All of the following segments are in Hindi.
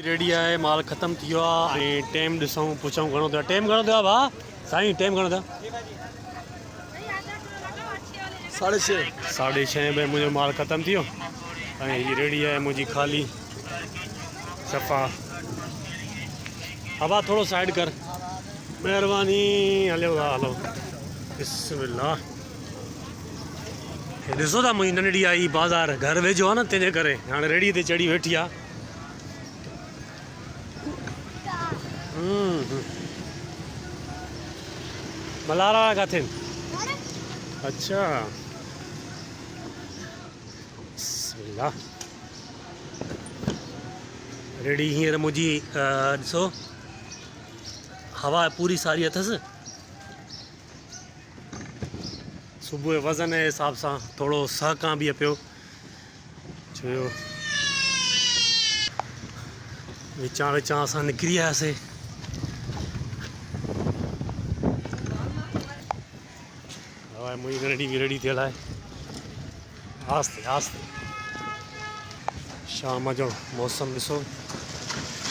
रेडी है, माल ख़त्म थी वियो आहे। टाइम ॾिसूं पुछूं घणो थियो। टाइम घणो थियो भाउ साईं? टाइम घणो थियो? 6:30। 6:30 में मुझे माल ख़त्म थी वियो ऐं हीअ रेडी है मुझी खाली सफ़ा। हवा थोड़ो साइड कर मेहरबानी। हलो हलो बिस्मिल्लाह। ॾिसो था मुंहिंजी नंढड़ी आई बाज़ार घर वेझो आहे न, तंहिंजे करे हाणे रेड़ी ते चढ़ी वेठी आहे। मलारा किथे? अच्छा बिस्मिल्लाह। रेडी हींअर मुंहिंजी ॾिसो हवा पूरी सारी अथसि। सुबुह जो वज़न जे हिसाब सां थोरो सहकां बि पियो, छो विचां असां निकिरी आयासीं। हवा मुंहिंजी रेडी बि रेडी थियल आहे। आस्ते आस्ते। शाम जो मौसम ॾिसो,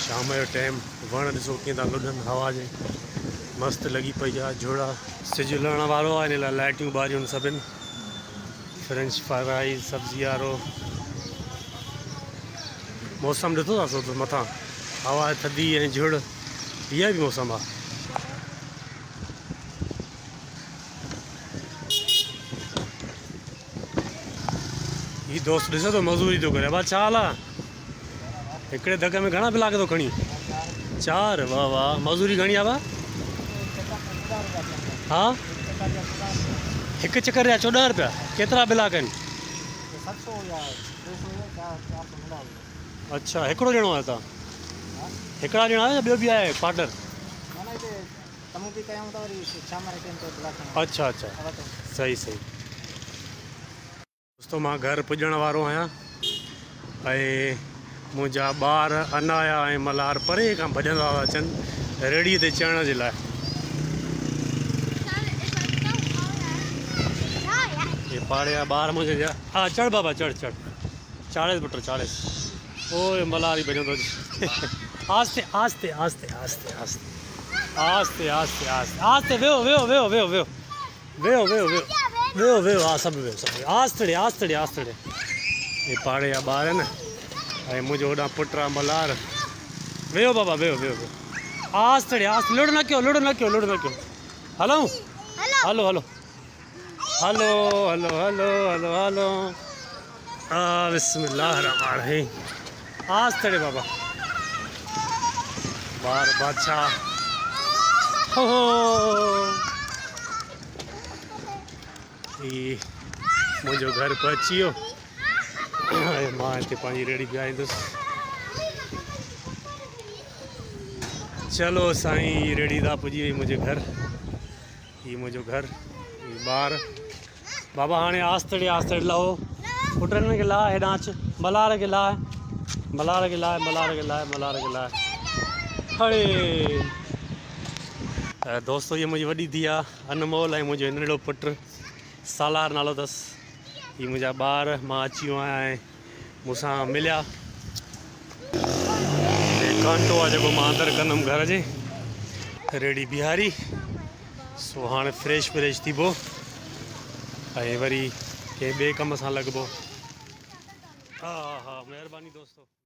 शाम जो टाइम वण ॾिसो कीअं था लुॾनि हवा जे। मस्तु लॻी पई आहे झोड़ा। सिजु लहण वारो आहे, इन लाइ लाइटियूं ॿारियूं सभिनि। फ्रेंच फ्राइज़ सब्जी वारो मौसम ॾिठो था सो मथां हवा थधी ऐं झुड़, इहा बि मौसम आहे। हीउ दोस्त ॾिसो थो मज़दूरी थो करे। भाउ छा हाल आहे? हिकिड़े धक में घणा ब्लाक थो खणी? 4। वाह वाह। मज़दूरी घणी आहे भाउ? हा, हिकु चकर जा 14 रुपया। केतिरा ब्लाक आहिनि? अच्छा, हिकिड़ो ॼणो आहे तव्हां? हिकिड़ा ॼणा आहियो या ॿियो बि आहे पार्टनर? अच्छा अच्छा, सही सही। दोस्तो मां घर पुॼण वारो आहियां ऐं मुंहिंजा ॿार अनाया ऐं मल्हार परे खां भॼंदा था अचनि रेड़ीअ ते चढ़ण जे लाइ। ये पाड़े जा ॿार मुंहिंजे। हा चढ़ बाबा चढ़ चढ़। चाड़ेसि पुट चाड़ेसि। ओए मल्हार ई भॼंदो। आस्ते आस्ते आस्ते आस्ते आस्ते आस्ते आस्ते आस्ते आस्ते। वेहो वेहो वेहो वेहो वेहो वेहो वेहो वेहो वेहो वेहो। हा सभु वेहो सभु आस्तड़े आस्तड़े आस्तड़े। ये पाड़े जा ॿार आहिनि ऐं मुंहिंजो होॾां पुटु आहे मल्हार। वेहो बाबा वेहो वेहो वेहो आस्तड़े आस्ते। लुड़ न कयो लुड़ न कयो लुड़ न कयो। हलूं hello hello hello hello hello hello hello. बिस्मिल्लाह रहमान रहीम। आस्तड़े बाबा। बार बादशाह हो मुंहिंजो घर पहुची वियो ऐं मां हिते पंहिंजी रेड़ी बीहारींदुसि। चलो साईं रेड़ी था पुॼी वई मुंहिंजे घर। हीउ मुंहिंजो घर, हीउ ॿार। बाबा हाणे आस्तड़े आस्तड़े लहो। पुटनि खे लाहे हेॾां अचु। मल्हार खे लाहे मल्हार खे लाहे मल्हार खे लाहे मल्हार खे लाहे। हड़े दोस्तो ये मुंहिंजी वॾी धीउ आहे अनमोल ऐं मुंहिंजो नंढड़ो पुटु सालार नालो अथसि। हीअ मुंहिंजा ॿार। मां अची वियो आहियां ऐं मूंसां मिलिया। कांटो आहे जेको मां अंदरि कंदुमि घर जे। रेड़ी बिहारी सो हाणे फ्रेश व्रेश थीबो ऐं वरी कंहिं ॿिए कम सां लॻिबो। हा हा हा महिरबानी दोस्तो।